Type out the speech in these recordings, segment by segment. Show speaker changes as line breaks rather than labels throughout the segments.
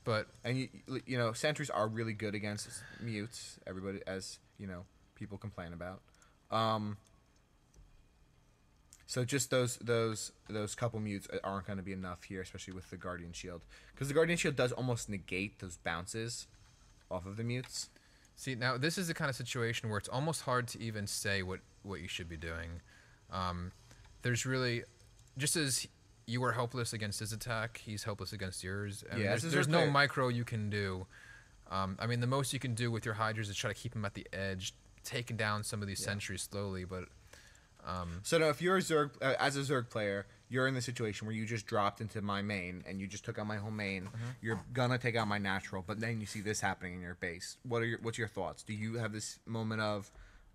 But
And you know, sentries are really good against mutes. Everybody, as you know, people complain about. Um, so just those couple mutes aren't going to be enough here, especially with the guardian shield, because the guardian shield does almost negate those bounces off of the mutes.
see, now this is the kind of situation where it's almost hard to even say what you should be doing. There's really, just as you were helpless against his attack, he's helpless against yours, and
Yeah,
there's no micro you can do. I mean, the most you can do with your Hydras is try to keep him at the edge, taking down some of these sentries slowly, but...
So now, if you're a Zerg, as a Zerg player, you're in the situation where you just dropped into my main and you just took out my whole main. You're gonna take out my natural, but then you see this happening in your base. What's your thoughts? Do you have this moment of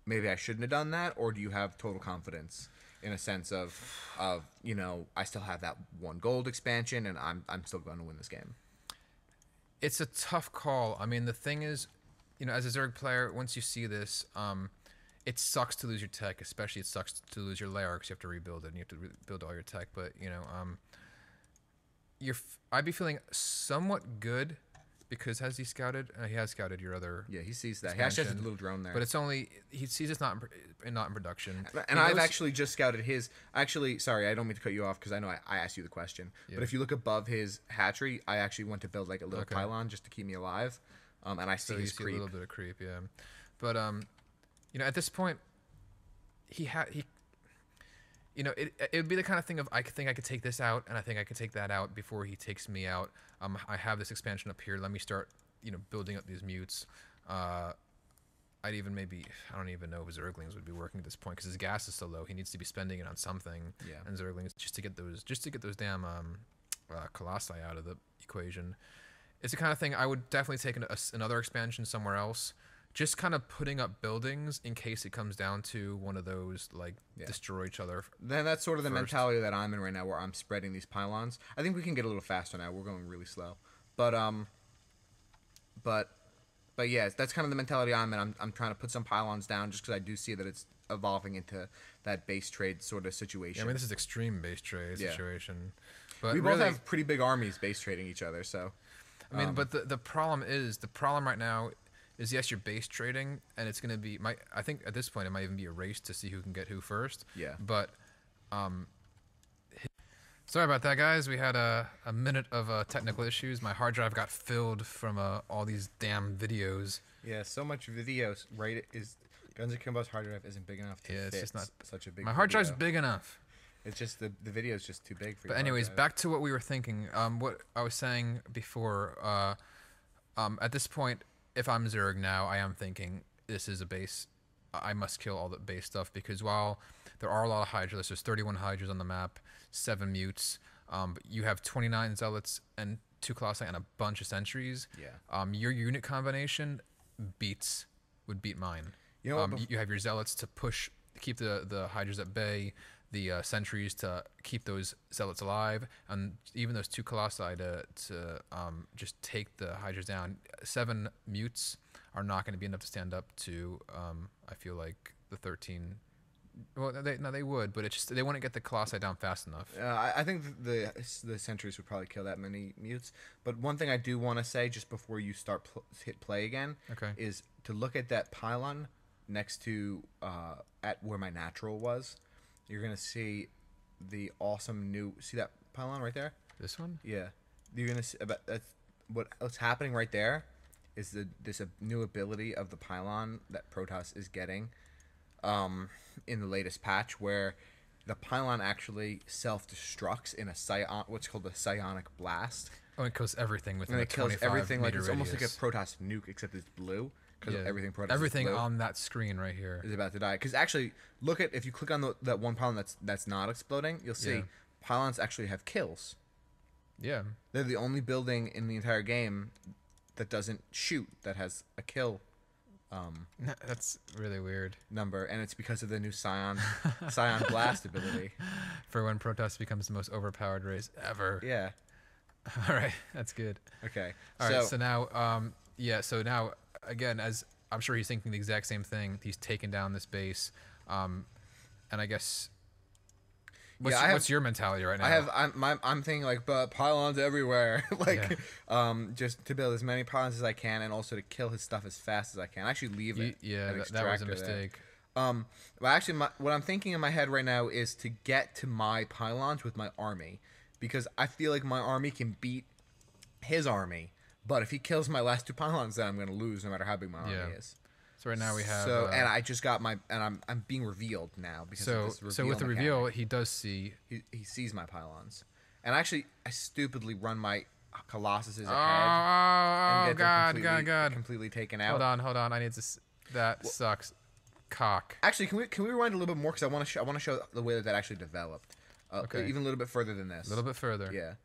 maybe I shouldn't have done that, or do you have total confidence in a sense of you know, I still have that 1 gold expansion and I'm still going to win this game?
It's a tough call. I mean, the thing is, you know, as a Zerg player, once you see this, it sucks to lose your tech, especially it sucks to lose your lair because you have to rebuild it and you have to rebuild all your tech. But, you know, I'd be feeling somewhat good because has he scouted? He has scouted your other.
Yeah, he sees that.
expansion,
He actually has a little drone there.
but it's only he sees it's not in production.
And I've actually just scouted his. Actually, sorry, I don't mean to cut you off because I know I asked you the question.
Yeah.
But if you look above his hatchery, I actually went to build like a little pylon just to keep me alive. And I see his creep.
A little bit of creep, yeah. But you know, at this point, he you know, it would be the kind of thing of I think I could take this out, and I think I could take that out before he takes me out. I have this expansion up here. Let me start, you know, building up these mutes. I'd even maybe I don't even know if Zerglings would be working at this point because his gas is so low. He needs to be spending it on something.
Yeah.
And Zerglings just to get those damn colossi out of the equation. It's the kind of thing I would definitely take another expansion somewhere else. Just kind of putting up buildings in case it comes down to one of those, like, destroy each other.
Then that's sort of the mentality that I'm in right now, where I'm spreading these pylons. I think we can get a little faster now. We're going really slow, but yeah, that's kind of the mentality I'm in. I'm trying to put some pylons down just because I do see that it's evolving into that base trade sort of situation.
Yeah, I mean, this is extreme base trade situation. But
we both have pretty big armies base trading each other, so.
I mean, but the problem right now is, yes, you're base trading, and it's going to be, I think at this point it might even be a race to see who can get who first.
Yeah.
But, sorry about that, guys. We had a minute of technical issues. My hard drive got filled from all these damn videos.
Yeah, so much videos, right? Guns N' Kimbo's hard drive isn't big enough to fit.
It's just not
such a big
My hard
video.
drive's big enough.
It's just the video is just too big for you.
But anyways, back to what we were thinking. What I was saying before, at this point, if I'm Zerg now, I am thinking this is a base. I must kill all the base stuff because while there are a lot of Hydras, there's 31 Hydras on the map, 7 mutes. But you have 29 Zealots and 2 Colossi and a bunch of Sentries.
Yeah.
Your unit combination would beat mine. You know, you have your Zealots to keep the Hydras at bay, the Sentries to keep those Zealots alive, and even those 2 Colossi to just take the Hydras down. 7 mutes are not going to be enough to stand up to, I feel like, the 13. Well, they would, but it's just they wouldn't get the Colossi down fast enough.
I think the Sentries would probably kill that many mutes. But one thing I do want to say just before you start hit play again is to look at that pylon next to at where my natural was. You're gonna see the awesome see that pylon right there?
This one?
Yeah. You're gonna see what's happening right there is this new ability of the pylon that Protoss is getting in the latest patch, where the pylon actually self-destructs in what's called a psionic blast.
Oh, it kills everything within
and
a
it kills
25
everything like
meter
it's almost like a
radius.
Protoss nuke, except it's blue. Because Protoss
everything
is blue,
on that screen right here
is about to die. Because actually, if you click on that one pylon that's not exploding, you'll see pylons actually have kills.
Yeah.
They're the only building in the entire game that doesn't shoot, that has a kill
That's really weird.
number, and it's because of the new Scion Blast ability.
For when Protoss becomes the most overpowered race ever.
Yeah.
All right, that's good.
Okay.
All right, so now, so now, again, as I'm sure he's thinking the exact same thing, he's taken down this base, and I guess... What's your mentality right now?
I'm thinking like, but pylons everywhere, like, just to build as many pylons as I can, and also to kill his stuff as fast as I can. Actually, leave it.
Yeah, that was a mistake.
But actually, what I'm thinking in my head right now is to get to my pylons with my army, because I feel like my army can beat his army. But if he kills my last 2 pylons, then I'm going to lose, no matter how big my army is.
So right now we have.
And I just got I'm being revealed now because of this reveal.
So with the reveal, he does see.
He sees my pylons, and actually I stupidly run my Colossuses ahead.
Oh God!
Completely taken out.
Hold on! I need to. That sucks. Cock.
Actually, can we rewind a little bit more, because I want to show the way that actually developed. Okay. Even a little bit further than this.
A little bit further.
Yeah.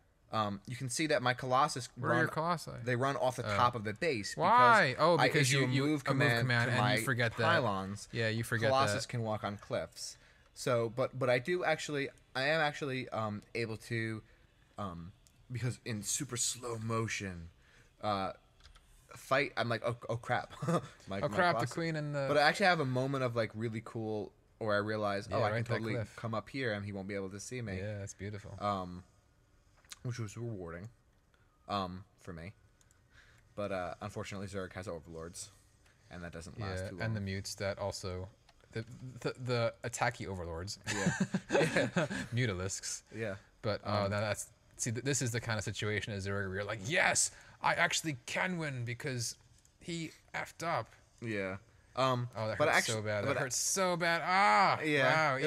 You can see that my Colossus.
Where are your Colossi?
They run off the top of the base.
Why? Because
you move command
and you forget that.
Pylons.
Yeah, you forget
Colossus can walk on cliffs. So, but I am actually able to, because in super slow motion, fight. I'm like, oh crap. my
crap! The queen and the.
But I actually have a moment of like really cool, where I realize, I can totally come up here and he won't be able to see me.
Yeah, that's beautiful.
Which was rewarding, for me. But unfortunately, Zerg has overlords, and that doesn't last too long.
And the mutes that also, the attacky overlords.
Yeah.
Mutalisks.
Yeah.
But this is the kind of situation as Zerg where you're like, yes, I actually can win because he effed up.
Yeah.
That hurts so bad. That hurts so bad. Ah, yeah. Wow.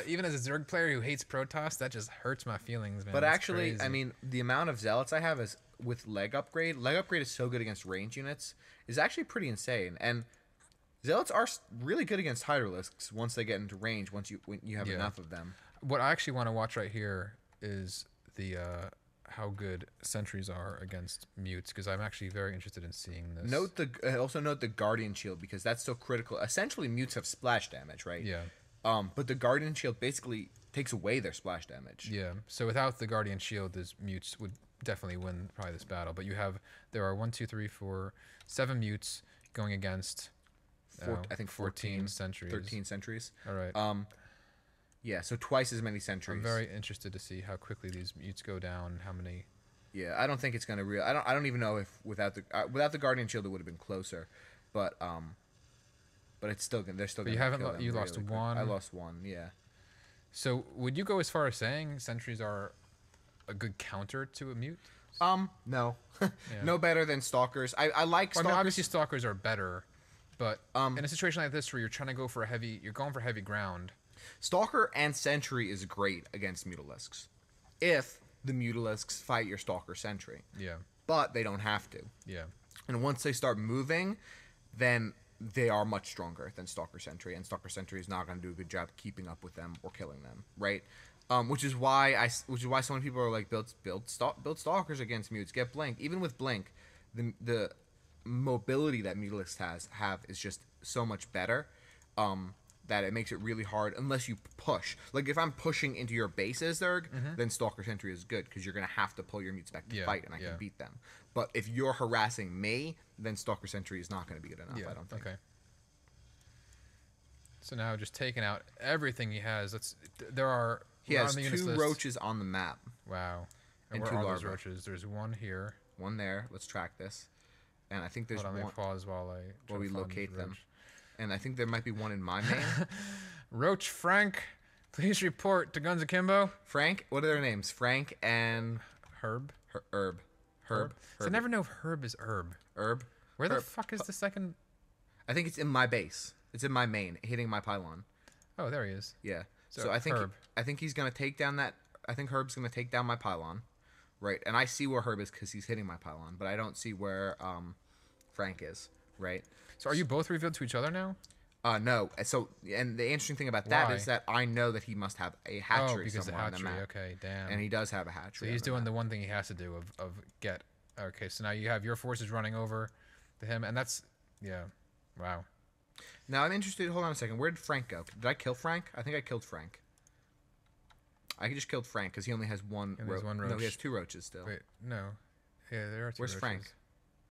Even as a Zerg player who hates Protoss, that just hurts my feelings, man.
But actually, crazy. I mean, the amount of zealots I have is with leg upgrade. Leg upgrade is so good against range units. Is actually pretty insane. And zealots are really good against hydralisks once they get into range. When you have enough of them.
What I actually want to watch right here is the how good sentries are against mutes, because I'm actually very interested in seeing this.
Also note the Guardian Shield, because that's so critical. Essentially, mutes have splash damage, right?
Yeah.
But the Guardian Shield basically takes away their splash damage.
Yeah. So without the Guardian Shield, these mutes would definitely win probably this battle. But there are 1, 2, 3, 4, 7 mutes going against.
I think 14
sentries.
13 sentries.
All right.
Yeah, so twice as many sentries.
I'm very interested to see how quickly these mutes go down. How many?
Yeah, I don't think it's gonna I don't even know if without the Guardian Shield it would have been closer, but it's still gonna. They're still.
But
gonna
you lost
really
one.
I lost one. Yeah.
So would you go as far as saying sentries are a good counter to a mute?
No, no better than stalkers. I like stalkers.
I mean, obviously stalkers are better, but in a situation like this where you're trying to go for you're going for heavy ground.
Stalker and Sentry is great against mutalisks, if the mutalisks fight your Stalker Sentry.
Yeah.
But they don't have to.
Yeah.
And once they start moving, then they are much stronger than Stalker Sentry, and Stalker Sentry is not going to do a good job keeping up with them or killing them, right? Which is why so many people are like build Stalkers against mutes. Get Blink. Even with Blink, the mobility that mutalisks have is just so much better. That it makes it really hard unless you push. Like, if I'm pushing into your bases, Zerg, then Stalker Sentry is good, because you're going to have to pull your mutes back to fight, and I can beat them. But if you're harassing me, then Stalker Sentry is not going to be good enough, I don't think.
Okay. So now, just taking out everything he has,
he has 2 roaches on the map.
Wow. And
where
are
two
those
larvae.
Roaches? There's one here.
One there. Let's track this. And I think there's
one.
Hold on,
pause while
we locate them. And I think there might be one in my main.
Roach Frank, please report to Guns Akimbo.
Frank? What are their names? Frank and...
Herb?
Herb.
So I never know if Herb is Herb.
Herb?
Where the fuck is the second...
I think it's in my base. It's in my main, hitting my pylon.
Oh, there he is.
Yeah. So I think he's going to take down that... I think Herb's going to take down my pylon. Right. And I see where Herb is because he's hitting my pylon. But I don't see where Frank is. Right.
So are you both revealed to each other now?
No. So, and the interesting thing about that is that I know that he must have a hatchery somewhere on the map.
Okay, damn.
And he does have a hatchery.
So he's doing the one thing he has to do of get. Okay, so now you have your forces running over to him, and that's wow.
Now I'm interested. Hold on a second. Where did Frank go? Did I kill Frank? I think I killed Frank. I just killed Frank because he only has one roach. No, he has 2 roaches still.
Wait, no. Yeah, there are 2
Where's
roaches.
Frank?